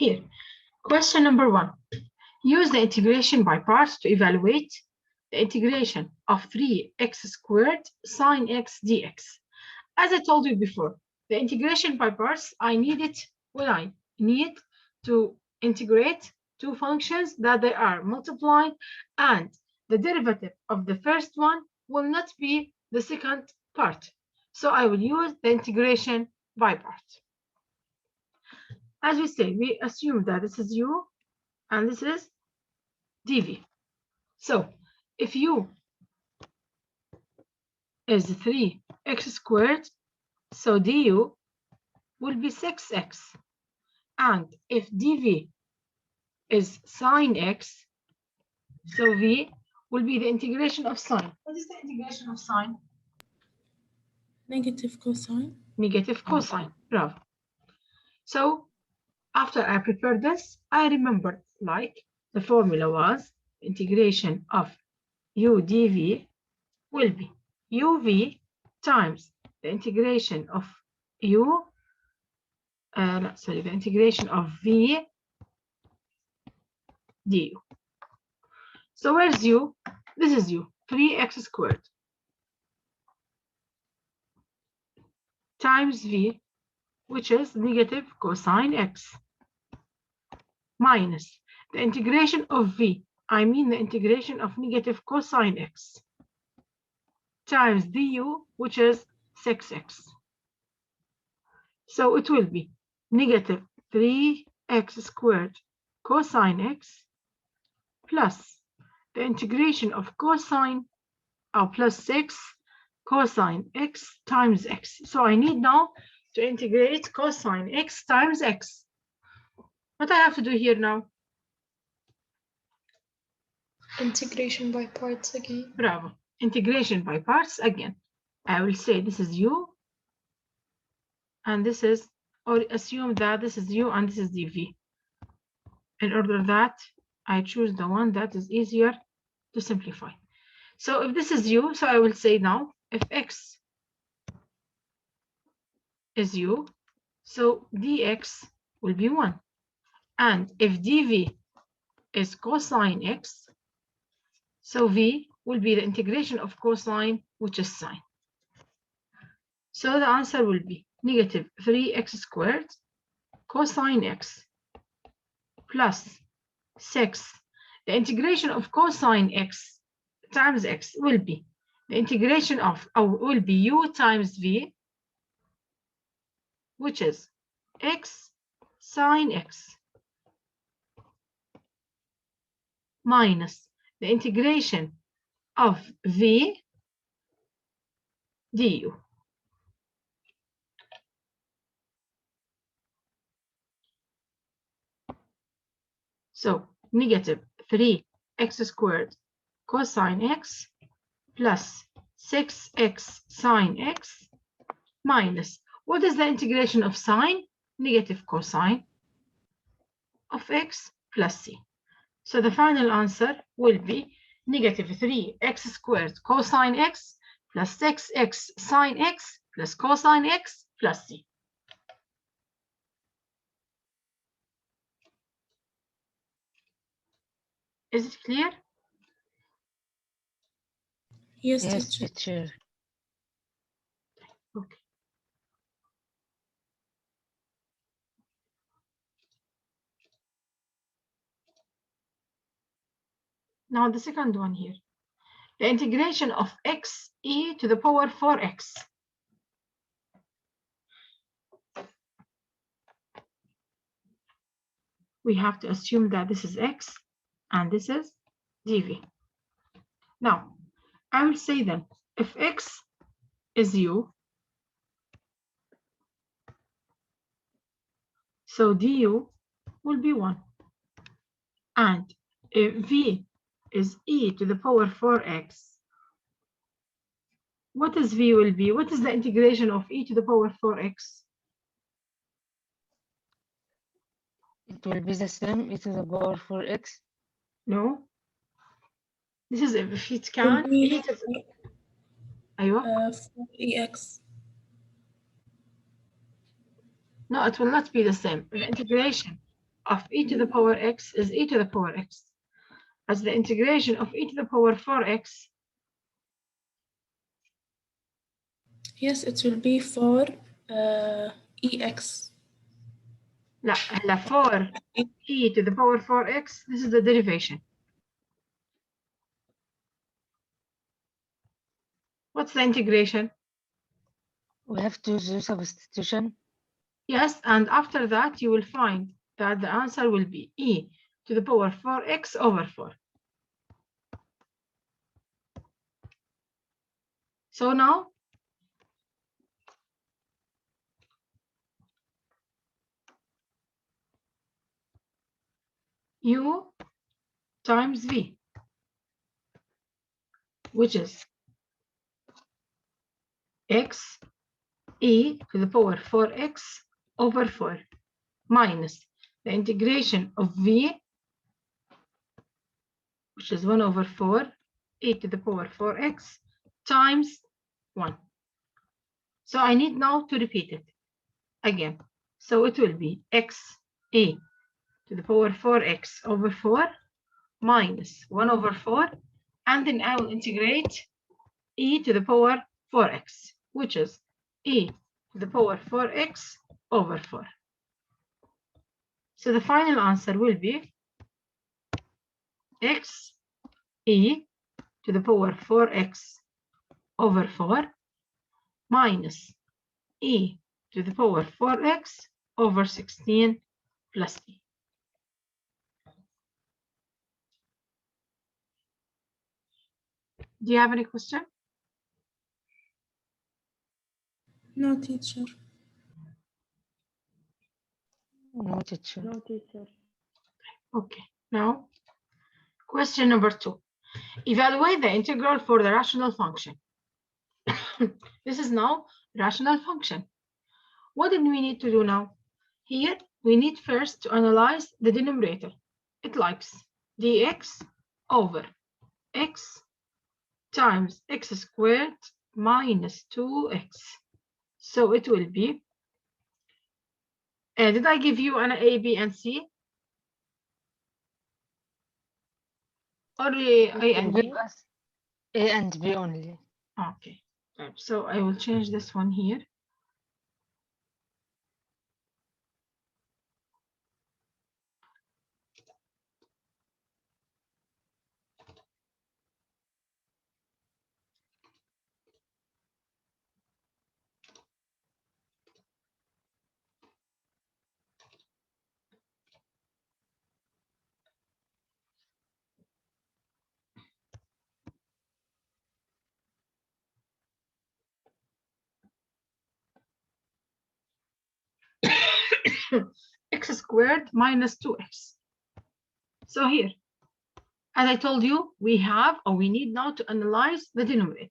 Here, question number 1. Use the integration by parts to evaluate the integration of 3x squared sine x dx. As I told you before, the integration by parts, I need it when I need to integrate two functions that they are multiplied, and the derivative of the first one will not be the second part. So I will use the integration by part. As we say, we assume that this is u and this is dv. So if u is 3x squared, so du will be 6x. And if dv is sine x, so v will be the integration of sine. What is the integration of sine? Negative cosine. Negative cosine. Bravo. So after I prepared this, I remembered like the formula was integration of u dv will be uv times the integration of u, the integration of v du. So where's u? This is u, 3x squared times v, which is negative cosine x, minus the integration of v, I mean the integration of negative cosine x, times du, which is 6x. So it will be negative 3x squared cosine x plus the integration of cosine plus 6 cosine x times x. So I need now to integrate cosine x times x. What I have to do here now? Integration by parts again. Bravo. Integration by parts again. I will say this is u and this is, or assume that this is u and this is dv. In order that I choose the one that is easier to simplify. So if this is u, so I will say now if x is u, so dx will be 1. And if dv is cosine x, so v will be the integration of cosine, which is sine. So the answer will be negative 3x squared cosine x plus 6. The integration of cosine x times x will be the integration of, will be u times v, which is x sine x, minus the integration of v du. So negative 3x squared cosine x plus 6x sine x minus, what is the integration of sine? Negative cosine of x plus c. So the final answer will be negative 3x squared cosine x plus 6x sine x plus cosine x plus c. Is it clear? Yes, Yes, teacher. teacher. Okay. Now the second one here. The integration of x e to the power 4x. We have to assume that this is x and this is dv. Now, I will say then, if x is u, so du will be 1. And if v is e to the power 4x, what is v will be? What is the integration of e to the power 4x? It will be the same e to the power 4x. No. This is if it can. E to the, 4ex. no, it will not be the same. The integration of e to the power x is e to the power x, as the integration of e to the power 4x. Yes, it will be for EX. لا هلا 4 e to the power 4x, this is the derivation. What's the integration? We have to do substitution. Yes, and after that you will find that the answer will be e to the power 4x over 4. So now u times v, which is x e to the power 4x over 4 minus the integration of v, which is 1 over 4 e to the power 4x times 1. So I need now to repeat it again. So it will be x e to the power 4x over 4 minus 1 over 4, and then I will integrate e to the power 4x, which is e to the power 4x over 4. So the final answer will be x e to the power 4x over 4 minus e to the power 4x over 16 plus e. Do you have any question? No, teacher. No, teacher. Okay, now question number 2. Evaluate the integral for the rational function. This is now rational function. What did we need to do now? Here, we need first to analyze the denominator. It likes dx over x times x squared minus 2x. So it will be, did I give you an A, B, and C? Or A and B? Give us A and B only. Okay, so I will change this one here. X squared minus 2x. So here, as I told you, we have, or we need now to analyze the denominator.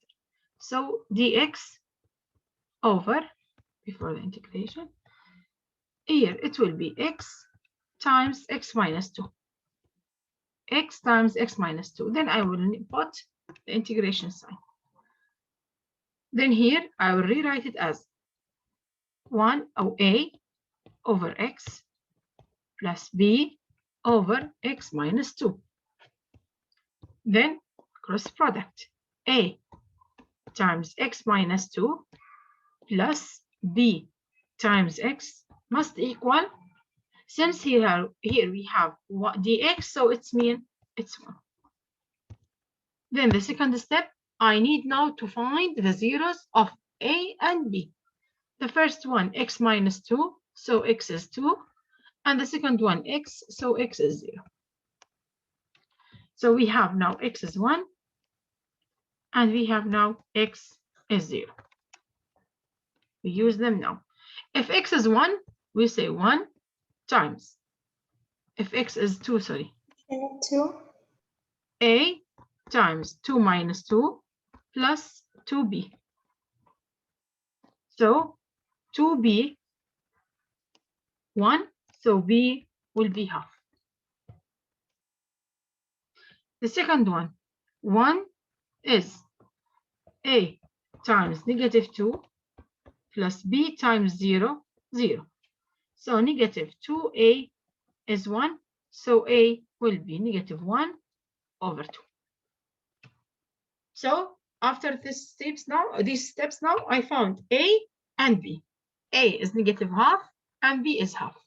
So dx over, before the integration, here it will be x times x minus 2. X times x minus 2. Then I will put the integration sign. Then here I will rewrite it as 1 a over x plus b over x minus 2. Then cross product, a times x minus 2 plus b times x must equal, since here we have dx, so it's 1. Then the second step, I need now to find the zeros of a and b. The first one, x minus 2, so x is 2, and the second one, x, so x is 0. So we have now x is 1, and we have now x is 0. We use them now. If x is 1, we say 1 times. If x is 2, sorry. 2. A times 2 minus 2 plus 2b. So 2b, 1, so b will be half. The second one, 1 is a times negative 2 plus b times 0, 0. So negative 2a is 1, so A will be -1 over 2. So after these steps now, I found A and B. A is -½ and B is half.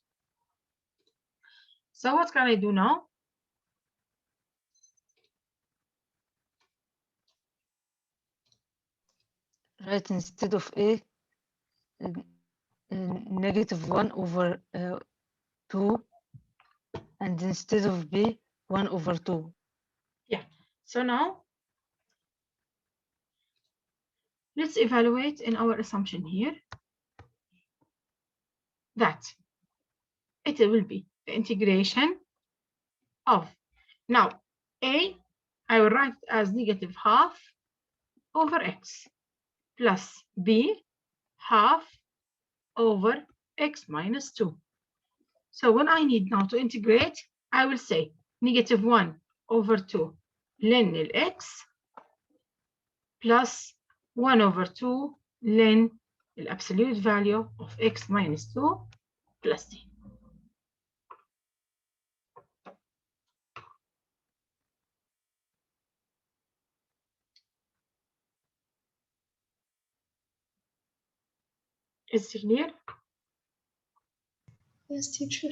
So what can I do now? Right, instead of A, -1 over 2, and instead of B, 1 over 2. Yeah. So now let's evaluate in our assumption here that it will be the integration of, now A, I will write it as -½ over x plus B half over x minus 2. So when I need now to integrate, I will say -1 over 2 ln x plus 1 over 2 ln the absolute value of x minus 2 plus t. Is it clear? Yes, teacher.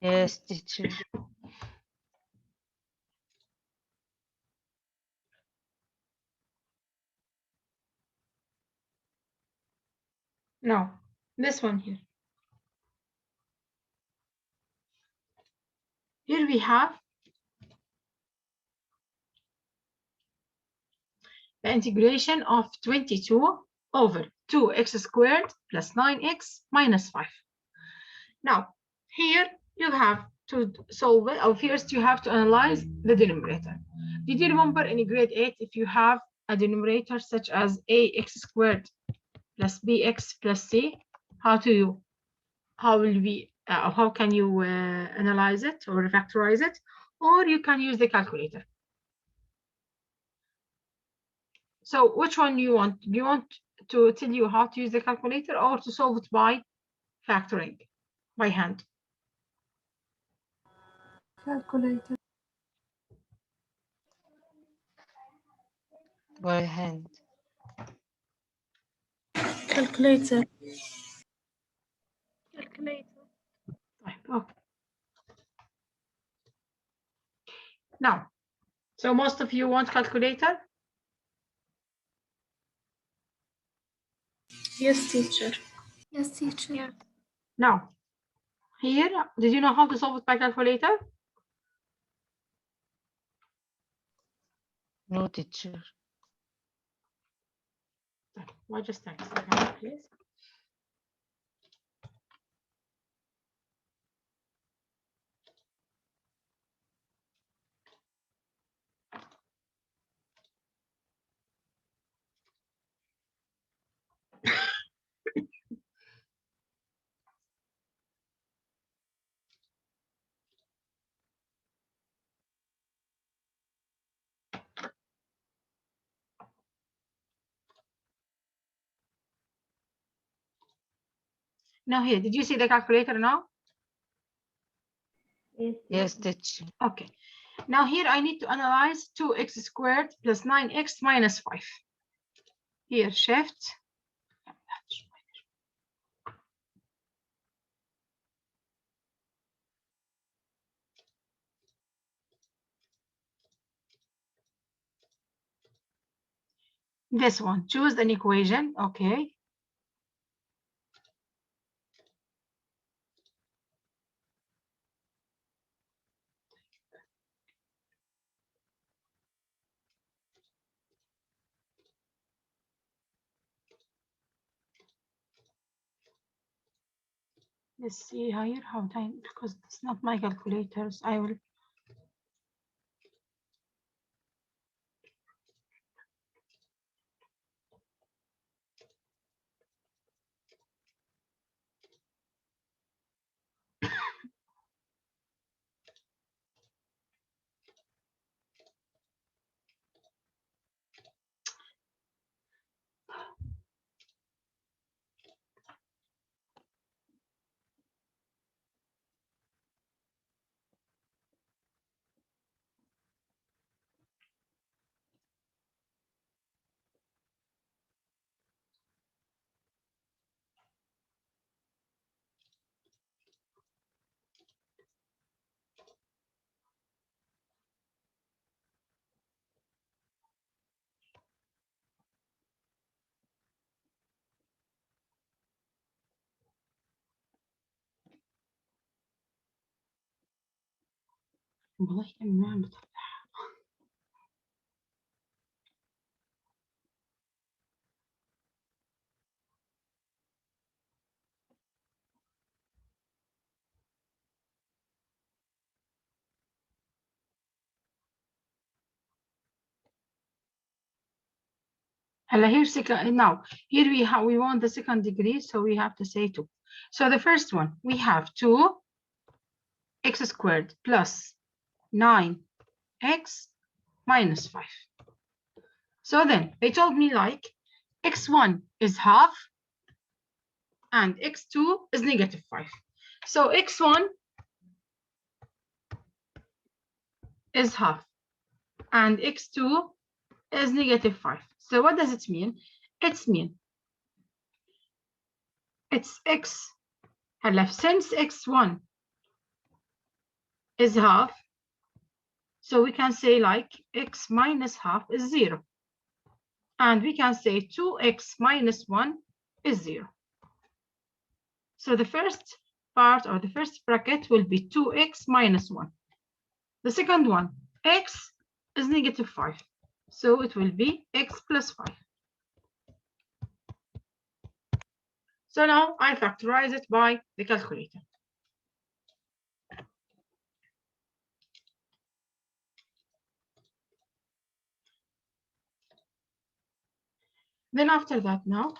Yes, teacher. Now, this one here. Here we have the integration of 22 over 2x squared plus 9x minus 5. Now, here you have to solve it, or first you have to analyze the denominator. Did you remember in grade 8, if you have a denominator such as ax squared plus bx plus c, how can you analyze it or factorize it? Or you can use the calculator. So which one do you want? Do you want to tell you how to use the calculator or to solve it by factoring, by hand? Calculator. By hand. Calculator. Okay. Now, so most of you want calculator? Yes, teacher. Yes, teacher. Yeah. Now, here, did you know how to solve it by calculator? No, teacher. Why just a second, please? Now here, did you see the calculator now? Yes, teacher. Okay. Now here I need to analyze 2x squared plus 9x minus 5. Here, shift. This one, choose an equation, okay. Let's see here how time, because it's not my calculators. I will. والله ما عم بطلع. Here second, now here we want the second degree, so we have to say 2. So the first one we have 2x squared plus 9x minus 5. So then they told me like x1 is half and x2 is negative 5. So x1 is half and x2 is negative 5. So what does it mean? It's x, since x1 is half, so we can say like x minus half is 0. And we can say 2x minus 1 is 0. So the first part or the first bracket will be 2x minus 1. The second one, x is negative 5. So it will be x plus 5. So now I factorize it by the calculator. Then after that now,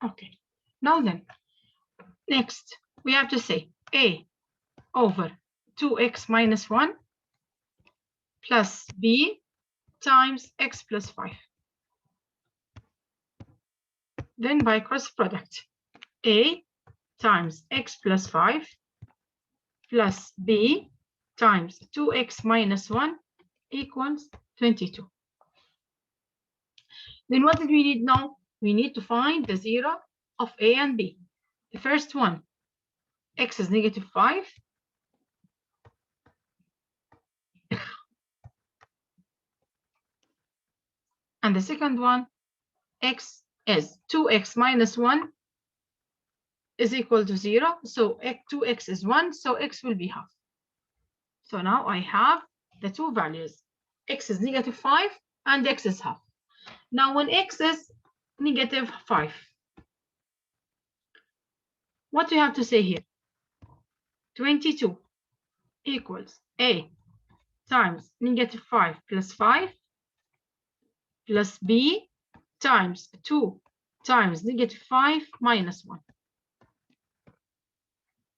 okay. Now then, next we have to say a over 2x minus 1 plus b times x plus 5. Then by cross product, a times x plus 5 plus b times 2x minus 1 equals 22. Then what did we need now? We need to find the 0 of a and b. The first one, x is negative 5. And the second one, x is 2x minus 1 is equal to 0. So 2x is 1, so x will be half. So now I have the two values. X is negative 5 and x is half. Now when x is negative 5, what do you have to say here? 22 equals a times negative 5 plus 5 plus b times 2 times negative 5 minus 1.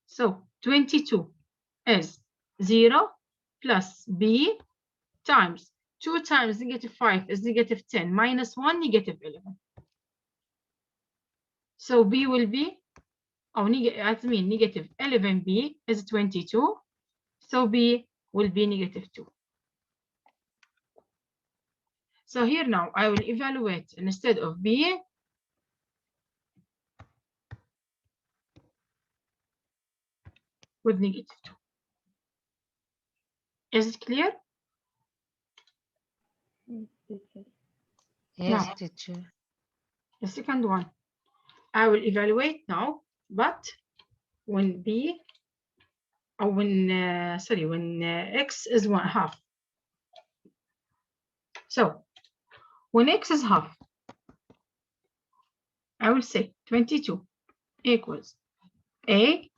So 22 is 0 plus b times 2 times negative 5 is negative 10 minus 1 negative 11. So b will be, negative 11b is 22. So b will be negative 2. So here now I will evaluate instead of b, with negative 2. Is it clear? Yes, Now, teacher. the second one, I will evaluate now, but when b, or when x is 1/2. So when x is half, I will say 22 equals a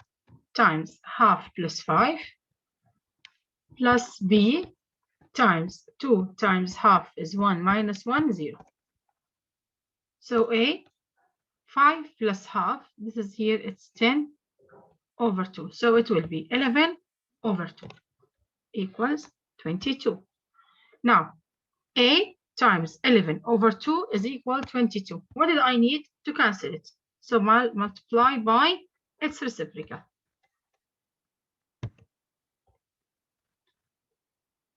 times half plus 5 plus b times 2 times half is 1 minus 1, 0. So a 5 plus half, this is here, it's 10 over 2. So it will be 11 over 2 equals 22. Now, a times 11 over 2 is equal 22. What did I need to cancel it? So multiply by its reciprocal.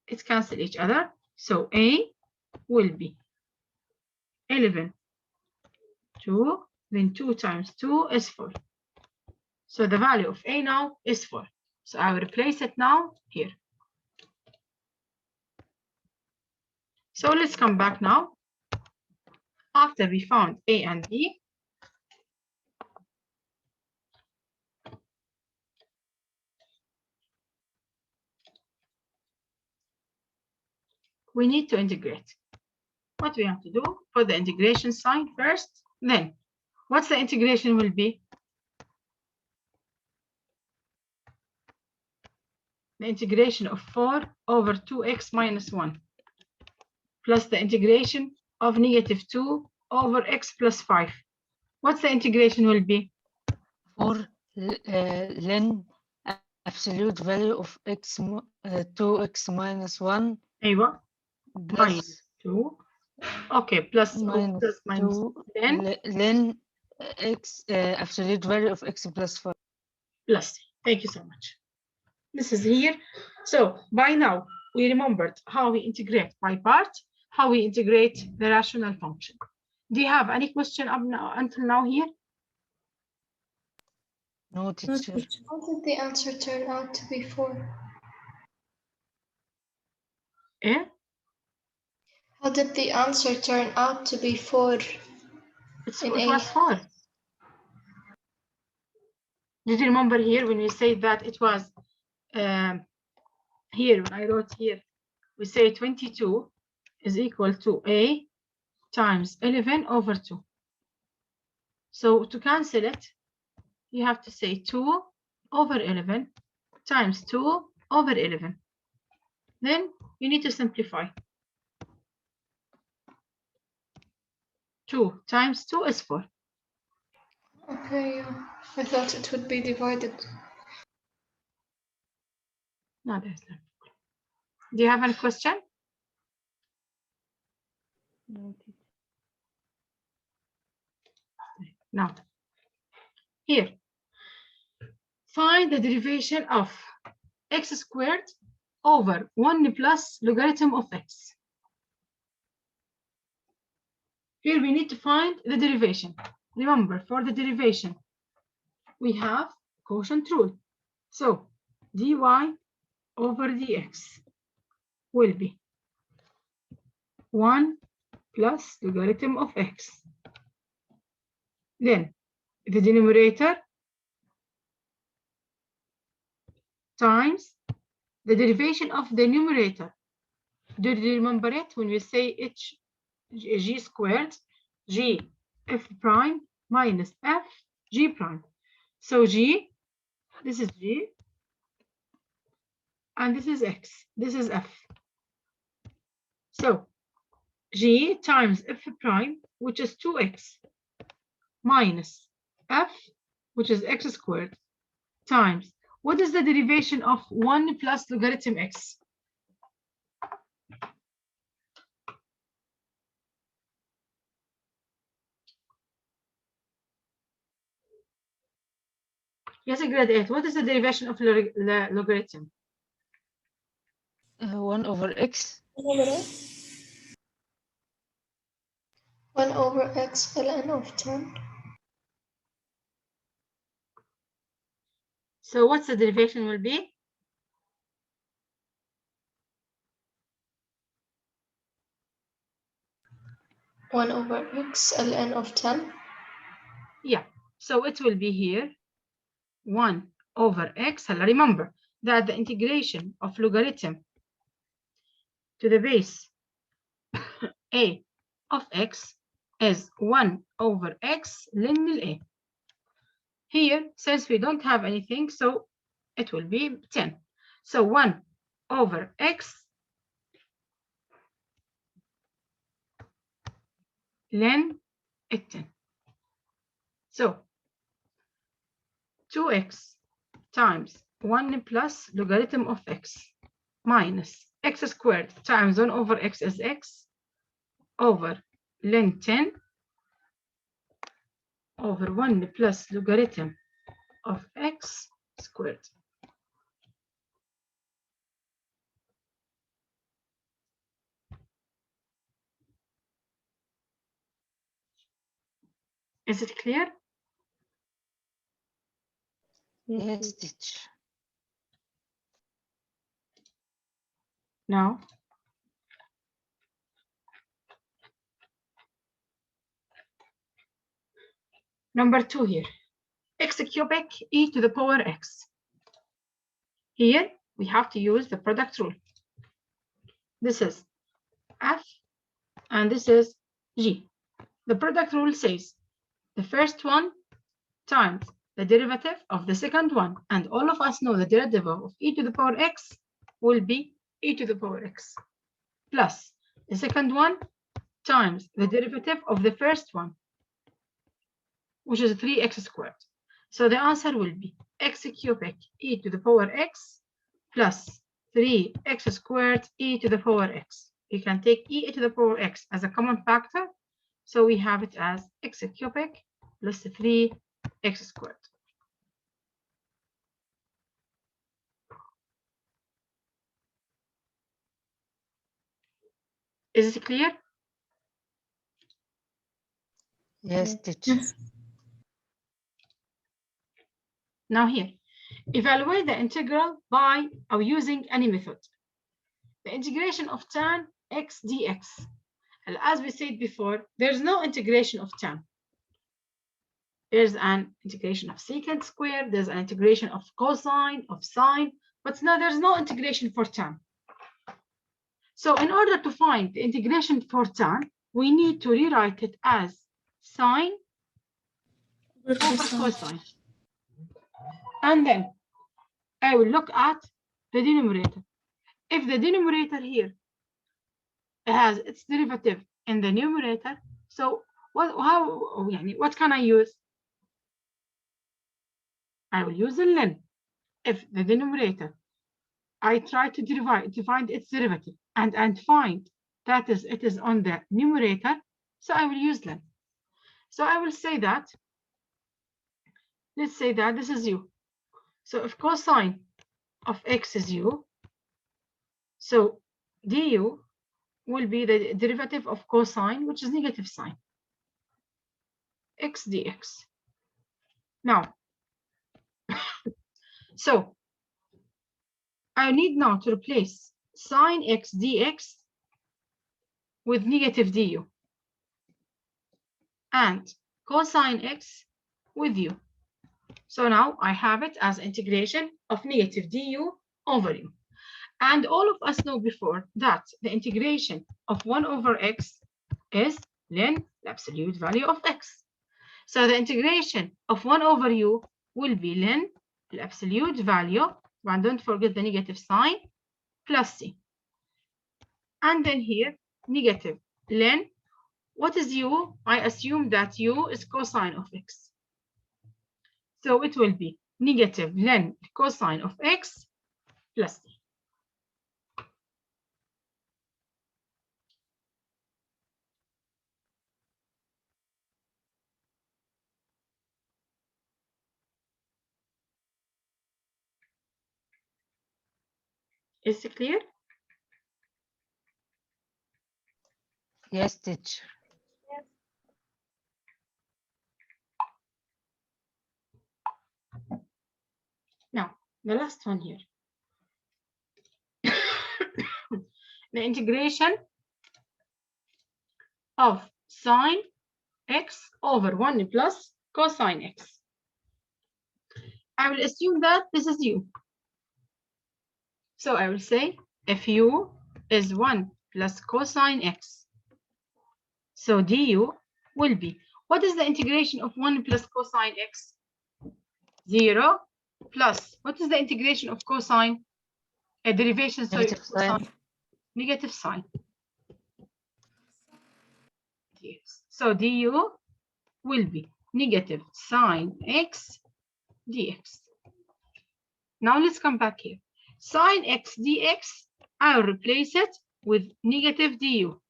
It cancel each other. So a will be 11, 2, then 2 times 2 is 4. So the value of a now is 4. So I will replace it now here. So let's come back now. After we found a and b, we need to integrate. What we have to do, put the integration sign first, then what's the integration will be? The integration of 4 over 2x minus 1 plus the integration of negative 2 over x plus 5. What's the integration will be? For ln absolute value of x 2x minus 1 أيوة. plus minus 2. Okay, plus minus minus 2 then ln x absolute value of x plus 5. plus. Thank you so much. This is here. So by now we remembered how we integrate by part, how we integrate the rational function. Do you have any question up now, until now here? No, teacher. How did the answer turn out to be 4? Eh? How did the answer turn out to be 4? It In was 4. Did you remember here when we say that it was here, when I wrote here, we say 22 is equal to A times 11 over 2. So to cancel it, you have to say 2 over 11 times 2 over 11. Then you need to simplify. 2 times 2 is 4. Okay, I thought it would be divided. No, there's no. Do you have any question? No, teacher. No. Here, find the derivation of x squared over 1 plus logarithm of x. Here we need to find the derivation. Remember, for the derivation, we have quotient rule. So dy over dx will be 1 plus logarithm of x. Then the denominator times the derivation of the numerator. Do you remember it when we say g squared, g f prime minus f g prime. So g, this is g, and this is x, this is f. So g times f prime, which is 2x, minus f, which is x squared, times, what is the derivation of 1 plus logarithm x? Yes, grade 8. What is the derivation of logarithm? 1 over x. 1 over x. 1 over x ln of 10. So what's the derivation will be? One over x ln of 10. Yeah, so it will be here 1 over x. Remember that the integration of logarithm to the base a of x is 1 over x ln a. Here, since we don't have anything, so it will be 10. So 1 over x ln 10. So 2x times 1 plus logarithm of x minus x squared times 1 over x is x over ln 10 over 1 plus logarithm of x squared. Is it clear? Yes, teacher. No. Number 2 here. X cubic e to the power x. Here we have to use the product rule. This is F, and this is G. The product rule says the first one times the derivative of the second one, and all of us know the derivative of e to the power x will be e to the power x, plus the second one times the derivative of the first one, which is 3x squared. So the answer will be x cubic e to the power x plus 3x squared e to the power x. You can take e to the power x as a common factor, so we have it as x cubic plus 3x squared. Is it clear? Yes, teacher. Now here, evaluate the integral by or using any method. The integration of tan x dx. And as we said before, there's no integration of tan. There's an integration of secant squared, there's an integration of cosine, of sine, but no, there's no integration for tan. So in order to find the integration for tan, we need to rewrite it as sine over cosine. And then I will look at the denominator. If the denominator here has its derivative in the numerator, so what can I use? I will use the len. If the denominator, I try to find its derivative and find that it is on the numerator, so I will use len. So I will say that, let's say that this is u. So if cosine of x is u, so du will be the derivative of cosine, which is negative sine, x dx. Now, so I need now to replace sine x dx with negative du and cosine x with u. So now I have it as integration of negative du over u. And all of us know before that the integration of 1 over x is ln the absolute value of x. So the integration of 1 over u will be ln the absolute value, and don't forget the negative sign, plus c. And then here, negative ln, what is u? I assume that u is cosine of x. So it will be negative ln cosine of x plus c. Is it clear? Yes, teacher. Now, the last one here. The integration of sine x over 1 plus cosine x. I will assume that this is u. So I will say if u is 1 plus cosine x, so du will be, what is the integration of 1 plus cosine x? 0 plus, what is the integration of cosine? A derivation, sorry, Negative sign. cosine, negative sign. Yes. So du will be negative sine x dx. Now let's come back here. Sine x dx, I'll replace it with negative du.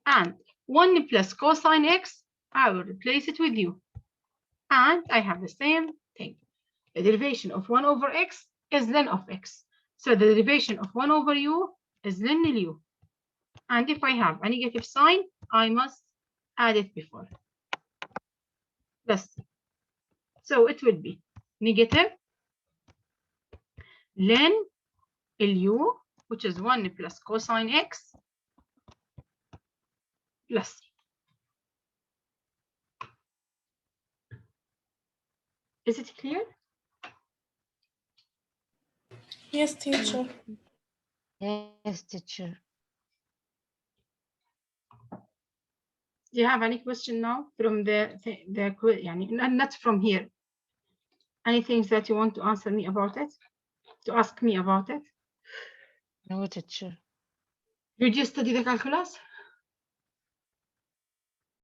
And 1 plus cosine x, I will replace it with u. And I have the same thing. The derivation of 1 over x is ln of x. So the derivation of 1 over u is ln u. And if I have a negative sign, I must add it before. Plus. So it will be negative ln u, which is 1 plus cosine x plus c. Is it clear? Yes, teacher. Yes, teacher. Do you have any question now from يعني not from here? Anything that you want to answer me about it? To ask me about it? No, teacher. Did you study the calculus?